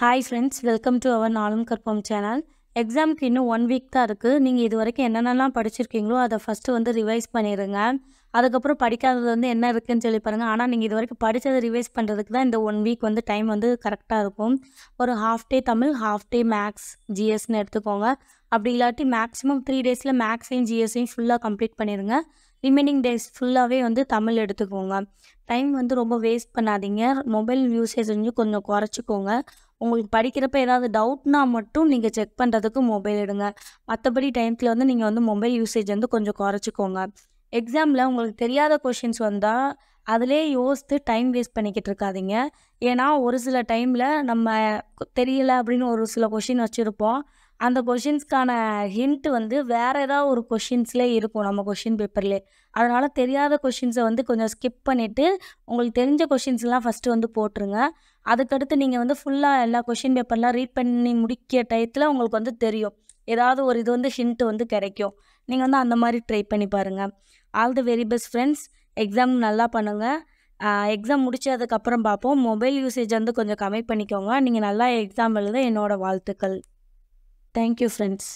Hi friends, welcome to our Naalum Karpom channel. எக்ஸாமுக்கு இன்னும் 1 week தான் இருக்குது. நீங்கள் இது வரைக்கும் என்னென்னலாம் படிச்சிருக்கீங்களோ அதை ஃபஸ்ட்டு வந்து ரிவைஸ் பண்ணிடுங்க. அதுக்கப்புறம் படிக்காதது வந்து என்ன இருக்குதுன்னு சொல்லி பாருங்கள். ஆனால் நீங்கள் இது வரைக்கும் படித்ததை ரிவைஸ் பண்ணுறதுக்கு தான் இந்த 1 வீக் வந்து டைம் வந்து கரெக்டாக இருக்கும். ஒரு half day Tamil, half day maths, ஜிஎஸ்ன்னு எடுத்துக்கோங்க. அப்படி இல்லாட்டி மேக்ஸிமம் 3 டேஸில் மேக்ஸையும் ஜிஎஸ்ஸையும் ஃபுல்லாக கம்ப்ளீட் பண்ணிடுங்க. ரிமைனிங் டேஸ் ஃபுல்லாகவே வந்து தமிழ் எடுத்துக்கோங்க. டைம் வந்து ரொம்ப வேஸ்ட் பண்ணாதீங்க. மொபைல் யூசேஜ் கொஞ்சம் குறைச்சிக்கோங்க. உங்களுக்கு படிக்கிறப்ப ஏதாவது டவுட்னா மட்டும் நீங்கள் செக் பண்ணுறதுக்கு மொபைல் எடுங்க. மற்றபடி டைமத்தில் வந்து நீங்கள் வந்து மொபைல் யூசேஜ் வந்து கொஞ்சம் குறைச்சிக்கோங்க. எக்ஸாமில் உங்களுக்கு தெரியாத கொஷின்ஸ் வந்தால் அதிலே யோசித்து டைம் வேஸ்ட் பண்ணிக்கிட்டு இருக்காதீங்க. ஏன்னா ஒரு சில டைமில் நம்ம தெரியல அப்படின்னு ஒரு சில கொஷின் வச்சுருப்போம். அந்த கொஷின்ஸ்க்கான ஹிண்ட் வந்து வேறு ஏதாவது ஒரு கொஷின்ஸ்லேயே இருக்கும் நம்ம கொஷின் பேப்பர்லேயே. அதனால் தெரியாத கொஷின்ஸை வந்து கொஞ்சம் ஸ்கிப் பண்ணிவிட்டு உங்களுக்கு தெரிஞ்ச கொஷின்ஸ்லாம் ஃபஸ்ட்டு வந்து போட்டுருங்க. அதுக்கடுத்து நீங்கள் வந்து ஃபுல்லாக எல்லா கொஷின் பேப்பர்லாம் ரீட் பண்ணி முடிக்கிற டயத்தில் உங்களுக்கு வந்து தெரியும். ஏதாவது ஒரு இது வந்து ஹிண்ட் வந்து கிடைக்கும். நீங்கள் வந்து அந்த மாதிரி ட்ரை பண்ணி பாருங்கள். All the very best friends. Exam நல்லா பண்ணுங்கள். எக்ஸாம் முடிச்சதுக்கப்புறம் பார்ப்போம். மொபைல் யூசேஜ் வந்து கொஞ்சம் கம்மி பண்ணிக்கோங்க. நீங்கள் நல்லா எக்ஸாம் எழுத என்னோடய வாழ்த்துக்கள். Thank you friends.